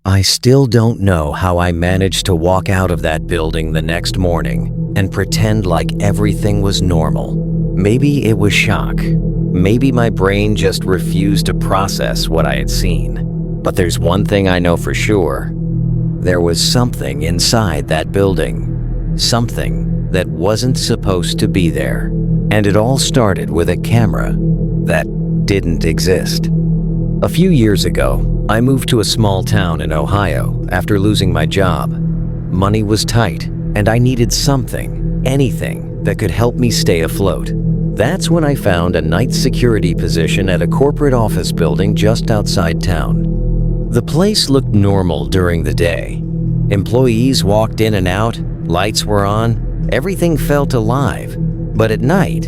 I still don't know how I managed to walk out of that building the next morning and pretend like everything was normal. Maybe it was shock. Maybe my brain just refused to process what I had seen. But there's one thing I know for sure. There was something inside that building. Something that wasn't supposed to be there. And it all started with a camera that didn't exist. A few years ago, I moved to a small town in Ohio after losing my job. Money was tight, and I needed something, anything, that could help me stay afloat. That's when I found a night security position at a corporate office building just outside town. The place looked normal during the day. Employees walked in and out, lights were on, everything felt alive. But at night,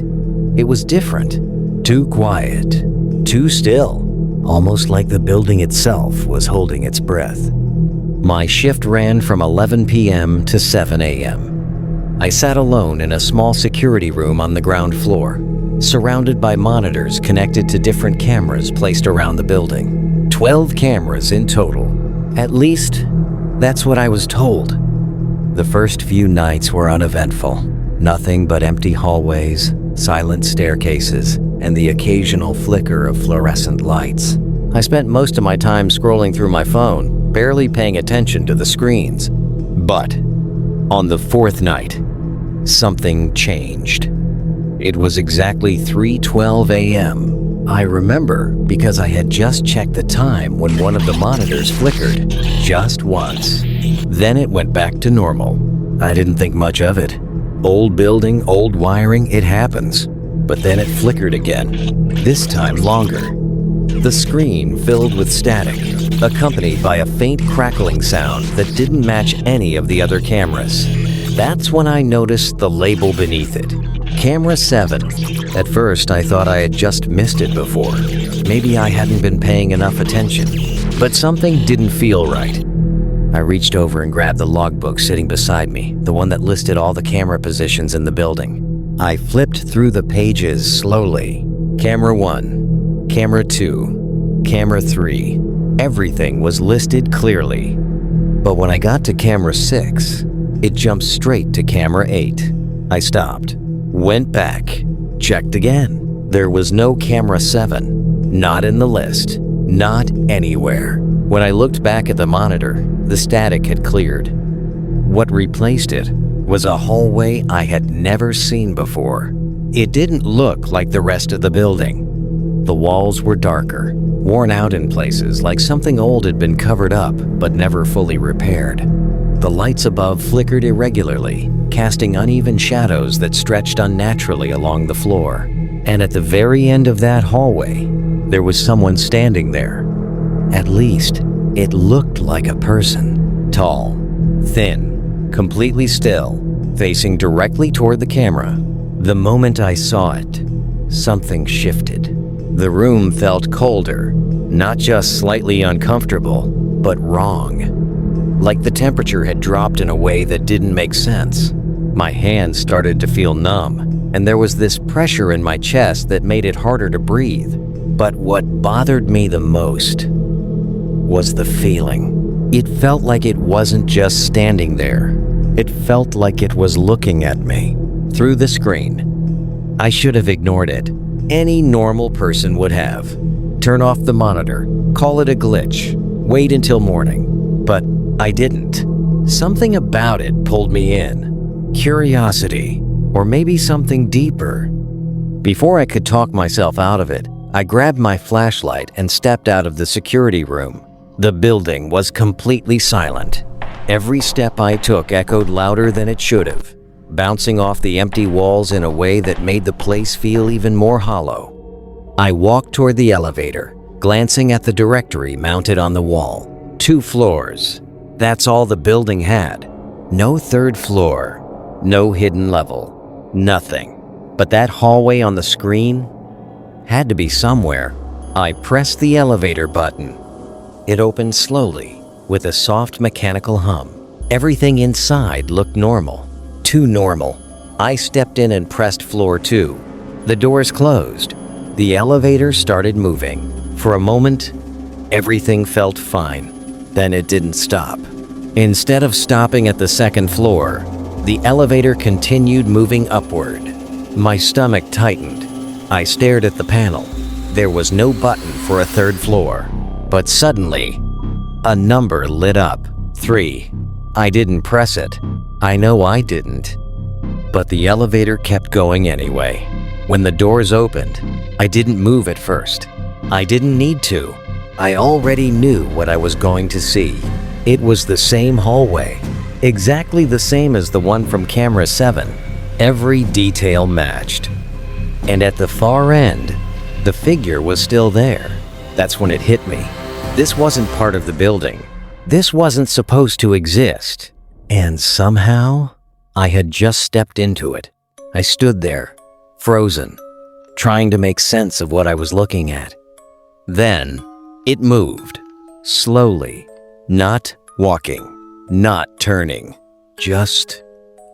it was different. Too quiet, too still. Almost like the building itself was holding its breath. My shift ran from 11 p.m. to 7 a.m. I sat alone in a small security room on the ground floor, surrounded by monitors connected to different cameras placed around the building. 12 cameras in total. At least, that's what I was told. The first few nights were uneventful. Nothing but empty hallways, silent staircases, and the occasional flicker of fluorescent lights. I spent most of my time scrolling through my phone, barely paying attention to the screens. But on the fourth night, something changed. It was exactly 3:12 a.m. I remember because I had just checked the time when one of the monitors flickered, just once. Then it went back to normal. I didn't think much of it. Old building, old wiring, it happens. But then it flickered again, this time longer. The screen filled with static, accompanied by a faint crackling sound that didn't match any of the other cameras. That's when I noticed the label beneath it. Camera 7. At first, I thought I had just missed it before. Maybe I hadn't been paying enough attention. But something didn't feel right. I reached over and grabbed the logbook sitting beside me, the one that listed all the camera positions in the building. I flipped through the pages slowly. Camera 1, Camera 2, Camera 3. Everything was listed clearly. But when I got to Camera 6, it jumped straight to Camera 8. I stopped, went back, checked again. There was no Camera 7, not in the list, not anywhere. When I looked back at the monitor, the static had cleared. What replaced it was a hallway I had never seen before. It didn't look like the rest of the building. The walls were darker, worn out in places like something old had been covered up but never fully repaired. The lights above flickered irregularly, casting uneven shadows that stretched unnaturally along the floor. And at the very end of that hallway, there was someone standing there. At least, it looked like a person. Tall, thin, completely still, facing directly toward the camera. The moment I saw it, something shifted. The room felt colder, not just slightly uncomfortable, but wrong. Like the temperature had dropped in a way that didn't make sense. My hands started to feel numb, and there was this pressure in my chest that made it harder to breathe. But what bothered me the most was the feeling. It felt like it wasn't just standing there. It felt like it was looking at me through the screen. I should have ignored it. Any normal person would have. Turn off the monitor, call it a glitch, wait until morning. But I didn't. Something about it pulled me in. Curiosity, or maybe something deeper. Before I could talk myself out of it, I grabbed my flashlight and stepped out of the security room. The building was completely silent. Every step I took echoed louder than it should have, bouncing off the empty walls in a way that made the place feel even more hollow. I walked toward the elevator, glancing at the directory mounted on the wall. 2 floors. That's all the building had. No 3rd floor, no hidden level, nothing. But that hallway on the screen had to be somewhere. I pressed the elevator button. It opened slowly, with a soft mechanical hum. Everything inside looked normal. Too normal. I stepped in and pressed floor 2. The doors closed. The elevator started moving. For a moment, everything felt fine. Then it didn't stop. Instead of stopping at the second floor, the elevator continued moving upward. My stomach tightened. I stared at the panel. There was no button for a third floor. But suddenly, a number lit up. 3. I didn't press it. I know I didn't. But the elevator kept going anyway. When the doors opened, I didn't move at first. I didn't need to. I already knew what I was going to see. It was the same hallway, exactly the same as the one from camera 7. Every detail matched. And at the far end, the figure was still there. That's when it hit me. This wasn't part of the building. This wasn't supposed to exist. And somehow, I had just stepped into it. I stood there, frozen, trying to make sense of what I was looking at. Then, it moved, slowly, not walking, not turning, just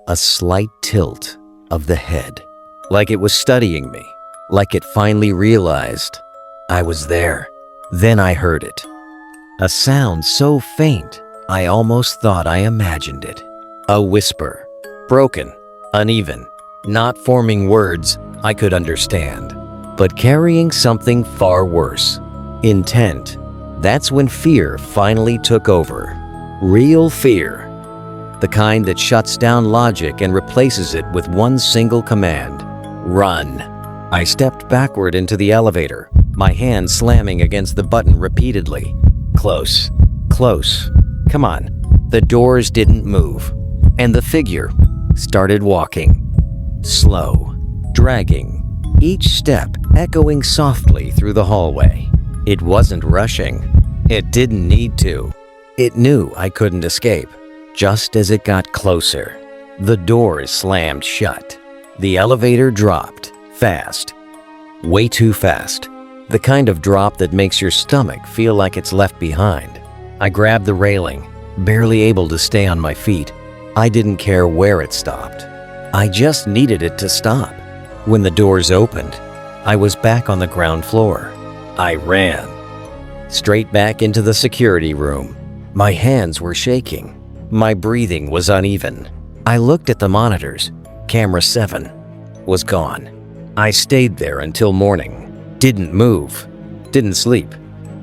a slight tilt of the head, like it was studying me, like it finally realized I was there. Then I heard it, a sound so faint I almost thought I imagined it. A whisper, broken, uneven, not forming words I could understand, but carrying something far worse. Intent. That's when fear finally took over. Real fear. The kind that shuts down logic and replaces it with one single command. Run. I stepped backward into the elevator, my hand slamming against the button repeatedly. Close. Close. Come on. The doors didn't move. And the figure started walking. Slow. Dragging. Each step echoing softly through the hallway. It wasn't rushing. It didn't need to. It knew I couldn't escape. Just as it got closer, the doors slammed shut. The elevator dropped, fast. Way too fast. The kind of drop that makes your stomach feel like it's left behind. I grabbed the railing, barely able to stay on my feet. I didn't care where it stopped. I just needed it to stop. When the doors opened, I was back on the ground floor. I ran. Straight back into the security room. My hands were shaking. My breathing was uneven. I looked at the monitors. Camera 7 was gone. I stayed there until morning. Didn't move. Didn't sleep.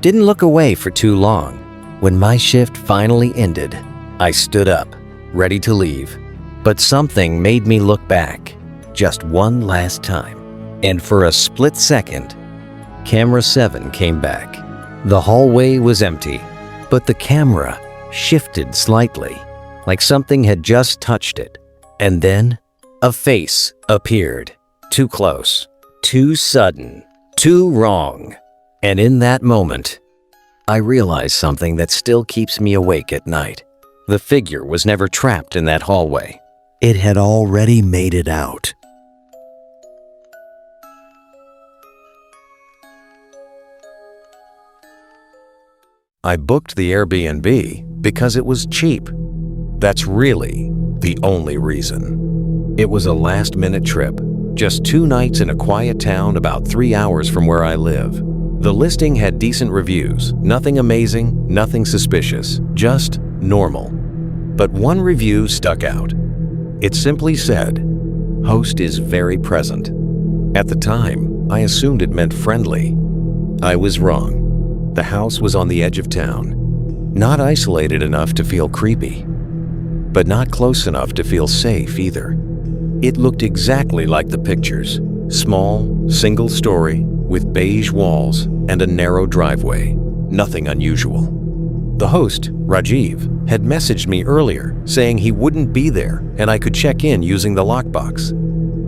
Didn't look away for too long. When my shift finally ended, I stood up, ready to leave. But something made me look back, just one last time. And for a split second, Camera 7 came back. The hallway was empty, but the camera shifted slightly, like something had just touched it. And then, a face appeared. Too close, too sudden, too wrong. And in that moment, I realized something that still keeps me awake at night. The figure was never trapped in that hallway. It had already made it out. I booked the Airbnb because it was cheap. That's really the only reason. It was a last-minute trip, just 2 nights in a quiet town about 3 hours from where I live. The listing had decent reviews, nothing amazing, nothing suspicious, just normal. But one review stuck out. It simply said, "Host is very present." At the time, I assumed it meant friendly. I was wrong. The house was on the edge of town, not isolated enough to feel creepy, but not close enough to feel safe either. It looked exactly like the pictures, small, single story, with beige walls and a narrow driveway, nothing unusual. The host, Rajiv, had messaged me earlier saying he wouldn't be there and I could check in using the lockbox.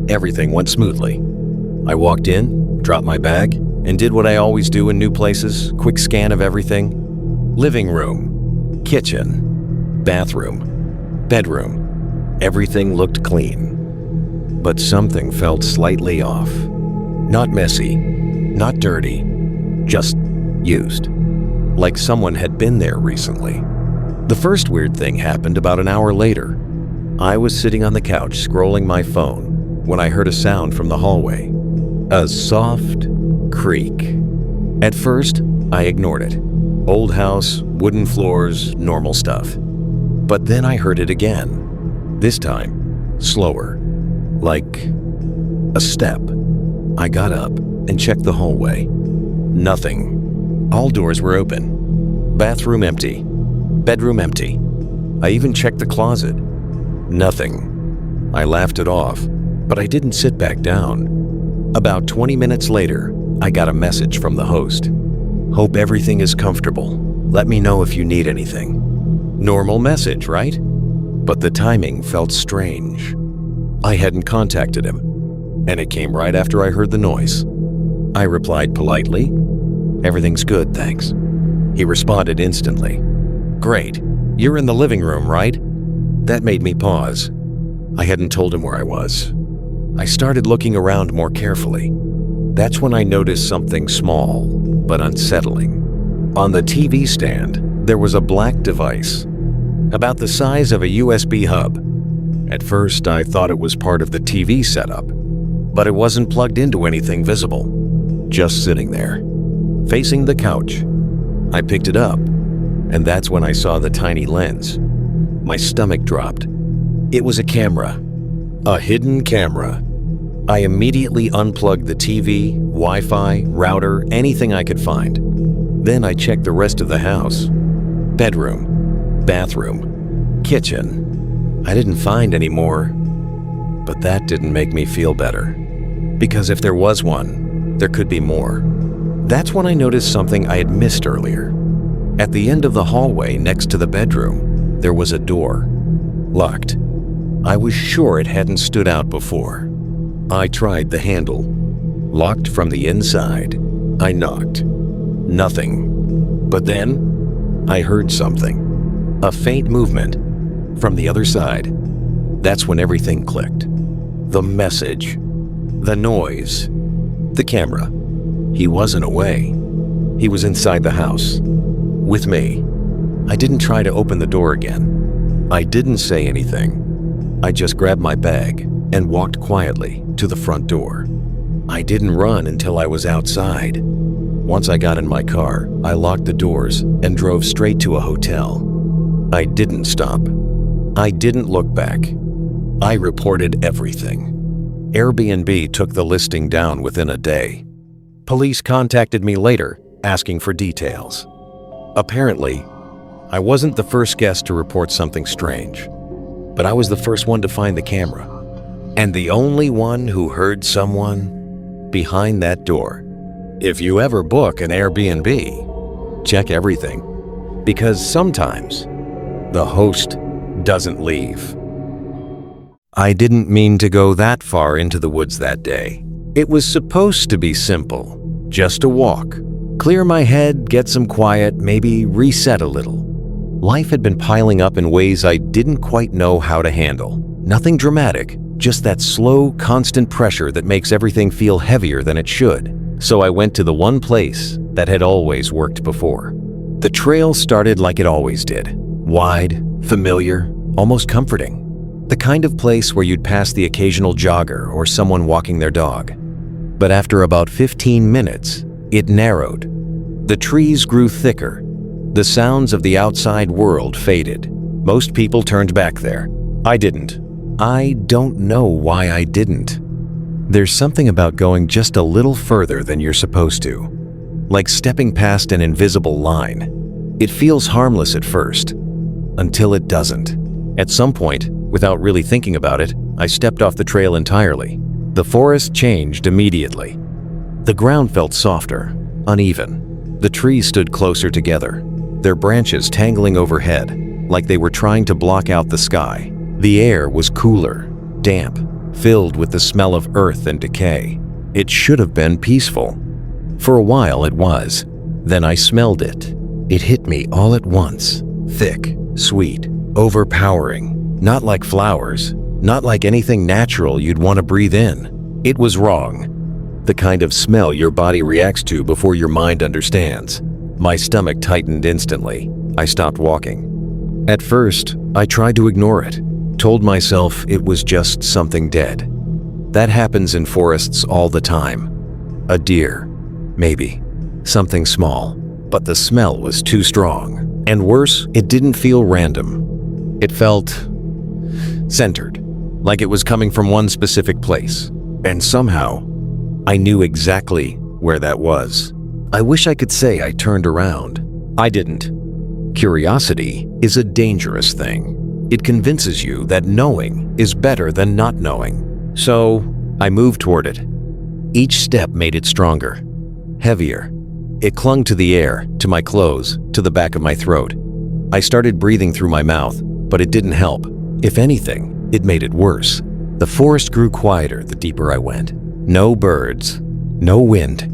Everything went smoothly. I walked in, dropped my bag, and did what I always do in new places, quick scan of everything. Living room, kitchen, bathroom, bedroom. Everything looked clean. But something felt slightly off. Not messy, not dirty, just used. Like someone had been there recently. The first weird thing happened about an hour later. I was sitting on the couch scrolling my phone when I heard a sound from the hallway. A soft creak. At first, I ignored it. Old house, wooden floors, normal stuff. But then I heard it again. This time, slower. Like a step. I got up and checked the hallway. Nothing. All doors were open. Bathroom empty. Bedroom empty. I even checked the closet. Nothing. I laughed it off, but I didn't sit back down. About 20 minutes later, I got a message from the host. "Hope everything is comfortable. Let me know if you need anything." Normal message, right? But the timing felt strange. I hadn't contacted him, and it came right after I heard the noise. I replied politely, "Everything's good, thanks." He responded instantly, "Great, you're in the living room, right?" That made me pause. I hadn't told him where I was. I started looking around more carefully. That's when I noticed something small, but unsettling. On the TV stand, there was a black device, about the size of a USB hub. At first, I thought it was part of the TV setup, but it wasn't plugged into anything visible, just sitting there, facing the couch. I picked it up, and that's when I saw the tiny lens. My stomach dropped. It was a camera, a hidden camera. I immediately unplugged the TV, Wi-Fi, router, anything I could find. Then I checked the rest of the house. Bedroom, bathroom, kitchen. I didn't find any more, but that didn't make me feel better. Because if there was one, there could be more. That's when I noticed something I had missed earlier. At the end of the hallway next to the bedroom, there was a door, locked. I was sure it hadn't stood out before. I tried the handle, locked from the inside. I knocked. Nothing. But then, I heard something. A faint movement from the other side. That's when everything clicked. The message, the noise, the camera. He wasn't away. He was inside the house, with me. I didn't try to open the door again. I didn't say anything. I just grabbed my bag and walked quietly to the front door. I didn't run until I was outside. Once I got in my car, I locked the doors and drove straight to a hotel. I didn't stop. I didn't look back. I reported everything. Airbnb took the listing down within a day. Police contacted me later, asking for details. Apparently, I wasn't the first guest to report something strange, but I was the first one to find the camera, and the only one who heard someone behind that door. If you ever book an Airbnb, check everything, because sometimes the host doesn't leave. I didn't mean to go that far into the woods that day. It was supposed to be simple, just a walk, clear my head, get some quiet, maybe reset a little. Life had been piling up in ways I didn't quite know how to handle. Nothing dramatic, just that slow, constant pressure that makes everything feel heavier than it should. So I went to the one place that had always worked before. The trail started like it always did. Wide, familiar, almost comforting. The kind of place where you'd pass the occasional jogger or someone walking their dog. But after about 15 minutes, it narrowed. The trees grew thicker. The sounds of the outside world faded. Most people turned back there. I didn't. I don't know why I didn't. There's something about going just a little further than you're supposed to. Like stepping past an invisible line. It feels harmless at first, until it doesn't. At some point, without really thinking about it, I stepped off the trail entirely. The forest changed immediately. The ground felt softer, uneven. The trees stood closer together, their branches tangling overhead, like they were trying to block out the sky. The air was cooler, damp, filled with the smell of earth and decay. It should have been peaceful. For a while it was. Then I smelled it. It hit me all at once. Thick, sweet, overpowering. Not like flowers, not like anything natural you'd want to breathe in. It was wrong. The kind of smell your body reacts to before your mind understands. My stomach tightened instantly. I stopped walking. At first, I tried to ignore it. Told myself it was just something dead. That happens in forests all the time. A deer, maybe. Something small. but the smell was too strong. And worse, it didn't feel random. It felt centered, like it was coming from one specific place. And somehow, I knew exactly where that was. I wish I could say I turned around. I didn't. Curiosity is a dangerous thing. It convinces you that knowing is better than not knowing. So, I moved toward it. Each step made it stronger, heavier. It clung to the air, to my clothes, to the back of my throat. I started breathing through my mouth, but it didn't help. If anything, it made it worse. The forest grew quieter the deeper I went. No birds, no wind,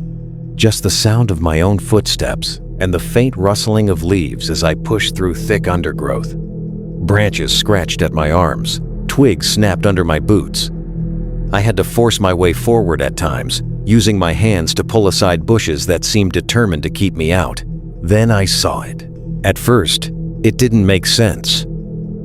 just the sound of my own footsteps and the faint rustling of leaves as I pushed through thick undergrowth. Branches scratched at my arms, twigs snapped under my boots. I had to force my way forward at times, using my hands to pull aside bushes that seemed determined to keep me out. Then I saw it. At first, it didn't make sense.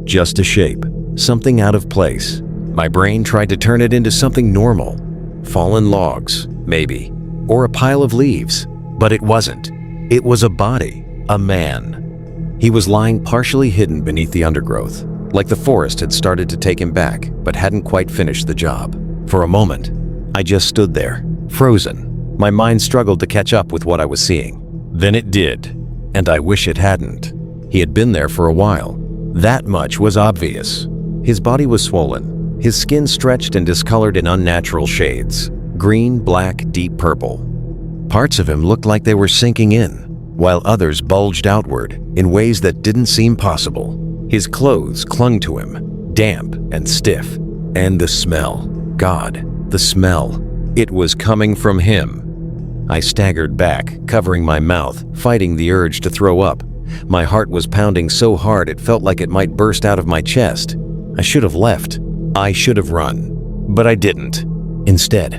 Just a shape, something out of place. My brain tried to turn it into something normal. Fallen logs, maybe, or a pile of leaves. But it wasn't. It was a body, a man. He was lying partially hidden beneath the undergrowth, like the forest had started to take him back, but hadn't quite finished the job. For a moment, I just stood there, frozen. My mind struggled to catch up with what I was seeing. Then it did, and I wish it hadn't. He had been there for a while. That much was obvious. His body was swollen, his skin stretched and discolored in unnatural shades, green, black, deep purple. Parts of him looked like they were sinking in, while others bulged outward in ways that didn't seem possible. His clothes clung to him, damp and stiff. And the smell. God, the smell. It was coming from him. I staggered back, covering my mouth, fighting the urge to throw up. My heart was pounding so hard it felt like it might burst out of my chest. I should have left. I should have run. But I didn't. Instead,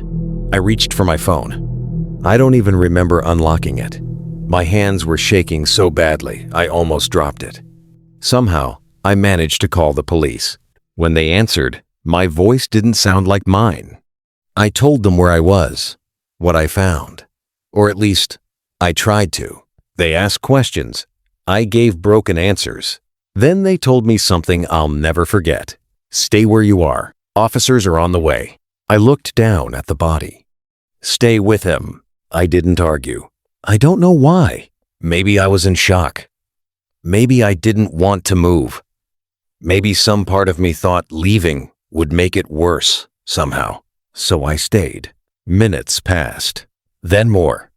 I reached for my phone. I don't even remember unlocking it. My hands were shaking so badly, I almost dropped it. Somehow, I managed to call the police. When they answered, my voice didn't sound like mine. I told them where I was, what I found. Or at least, I tried to. They asked questions. I gave broken answers. Then they told me something I'll never forget. Stay where you are. Officers are on the way. I looked down at the body. Stay with him. I didn't argue. I don't know why. Maybe I was in shock. Maybe I didn't want to move. Maybe some part of me thought leaving would make it worse somehow. So I stayed. Minutes passed. Then more.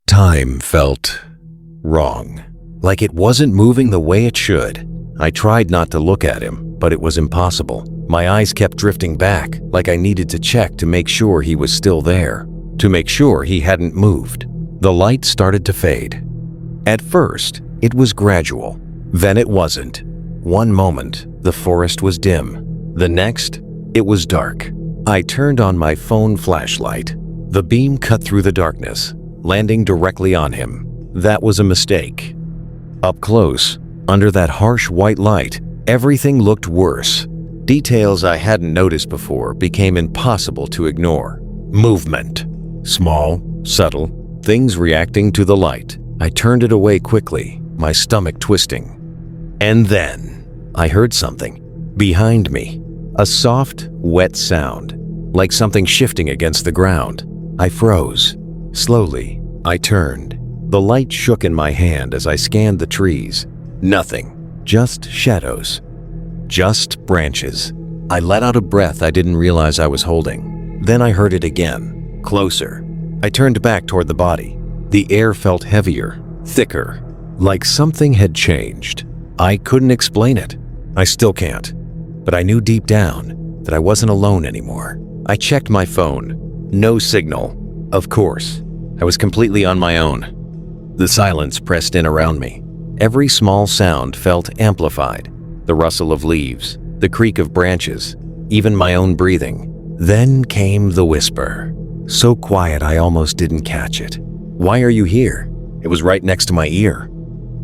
Time felt wrong. Like it wasn't moving the way it should. I tried not to look at him, but it was impossible. My eyes kept drifting back, like I needed to check to make sure he was still there, to make sure he hadn't moved. The light started to fade. At first, it was gradual. Then it wasn't. One moment, the forest was dim. The next, it was dark. I turned on my phone flashlight. The beam cut through the darkness, landing directly on him. That was a mistake. Up close, under that harsh white light, everything looked worse. Details I hadn't noticed before became impossible to ignore. Movement. Small, subtle, things reacting to the light. I turned it away quickly, my stomach twisting. And then, I heard something. Behind me. A soft, wet sound, like something shifting against the ground. I froze. Slowly, I turned. The light shook in my hand as I scanned the trees. Nothing. Just shadows. Just branches. I let out a breath I didn't realize I was holding. Then I heard it again. Closer. I turned back toward the body. The air felt heavier, thicker, like something had changed. I couldn't explain it. I still can't. But I knew deep down that I wasn't alone anymore. I checked my phone. No signal. Of course. I was completely on my own. The silence pressed in around me. Every small sound felt amplified. The rustle of leaves, the creak of branches, even my own breathing. Then came the whisper. So quiet I almost didn't catch it. "Why are you here?" It was right next to my ear.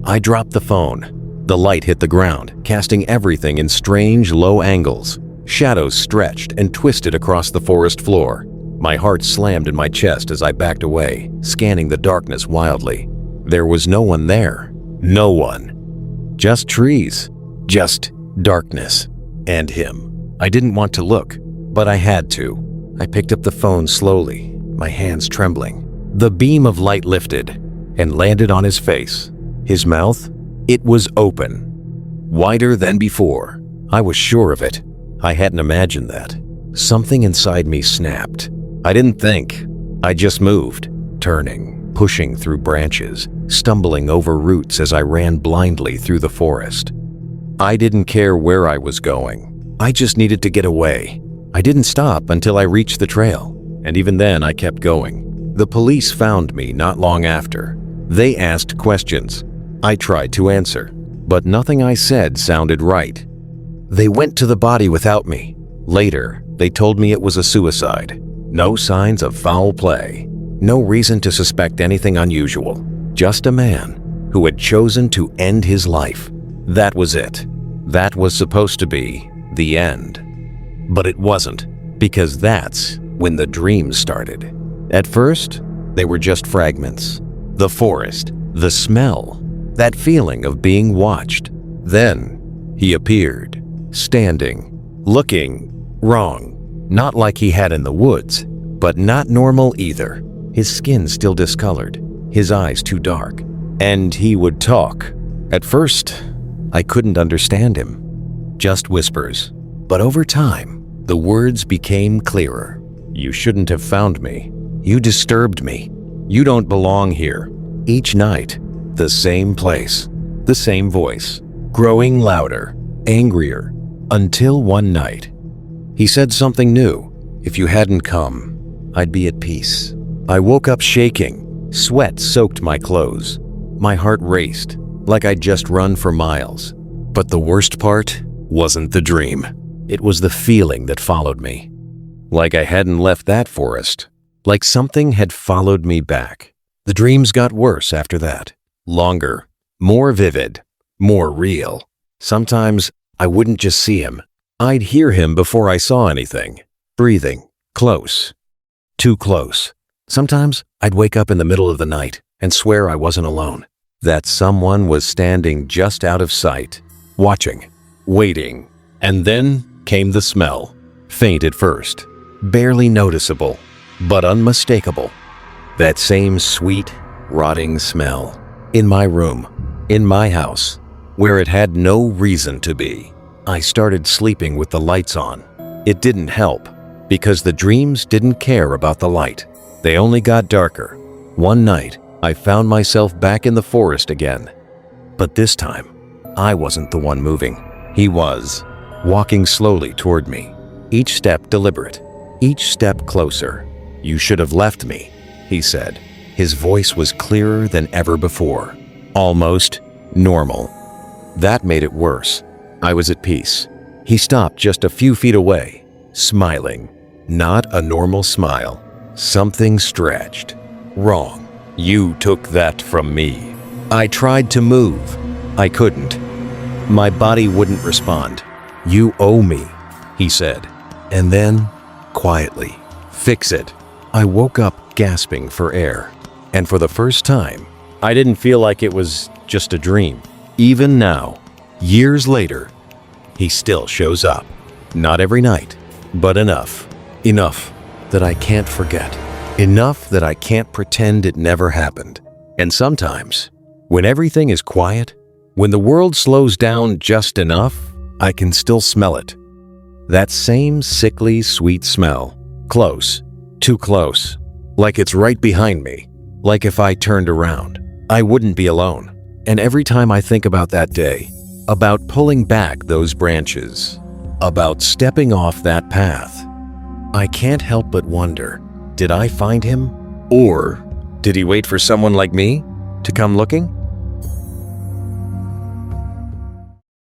I dropped the phone. The light hit the ground, casting everything in strange, low angles. Shadows stretched and twisted across the forest floor. My heart slammed in my chest as I backed away, scanning the darkness wildly. There was no one there. No one. Just trees. Just darkness. And him. I didn't want to look, but I had to. I picked up the phone slowly, my hands trembling. The beam of light lifted and landed on his face. His mouth? It was open. Wider than before. I was sure of it. I hadn't imagined that. Something inside me snapped. I didn't think. I just moved, turning, pushing through branches, stumbling over roots as I ran blindly through the forest. I didn't care where I was going. I just needed to get away. I didn't stop until I reached the trail, and even then I kept going. The police found me not long after. They asked questions. I tried to answer, but nothing I said sounded right. They went to the body without me. Later, they told me it was a suicide. No signs of foul play. No reason to suspect anything unusual. Just a man who had chosen to end his life. That was it. That was supposed to be the end. But it wasn't, because that's when the dreams started. At first, they were just fragments. The forest, the smell, that feeling of being watched. Then, he appeared, standing, looking wrong. Not like he had in the woods, but not normal either. His skin still discolored, his eyes too dark. And he would talk. At first, I couldn't understand him. Just whispers. But over time, the words became clearer. You shouldn't have found me. You disturbed me. You don't belong here. Each night, the same place, the same voice, growing louder, angrier, until one night. He said something new. If you hadn't come, I'd be at peace. I woke up shaking. Sweat soaked my clothes. My heart raced, like I'd just run for miles. But the worst part wasn't the dream. It was the feeling that followed me. Like I hadn't left that forest. Like something had followed me back. The dreams got worse after that. Longer, more vivid, more real. Sometimes I wouldn't just see him. I'd hear him before I saw anything. Breathing. Close. Too close. Sometimes I'd wake up in the middle of the night and swear I wasn't alone. That someone was standing just out of sight, watching, waiting. And then came the smell. Faint at first. Barely noticeable, but unmistakable. That same sweet, rotting smell. In my room, in my house, where it had no reason to be. I started sleeping with the lights on. It didn't help, because the dreams didn't care about the light. They only got darker. One night, I found myself back in the forest again. But this time, I wasn't the one moving. He was, walking slowly toward me. Each step deliberate, each step closer. You should have left me, he said. His voice was clearer than ever before. Almost normal. That made it worse. I was at peace. He stopped just a few feet away, smiling. Not a normal smile. Something stretched. Wrong. You took that from me. I tried to move. I couldn't. My body wouldn't respond. You owe me, he said. And then, quietly, fix it. I woke up gasping for air. And for the first time, I didn't feel like it was just a dream. Even now, years later, he still shows up. Not every night, but enough. Enough that I can't forget. Enough that I can't pretend it never happened. And sometimes, when everything is quiet, when the world slows down just enough, I can still smell it. That same sickly, sweet smell. Close. Too close. Like it's right behind me. Like if I turned around, I wouldn't be alone. And every time I think about that day, about pulling back those branches, about stepping off that path, I can't help but wonder, did I find him? Or did he wait for someone like me to come looking?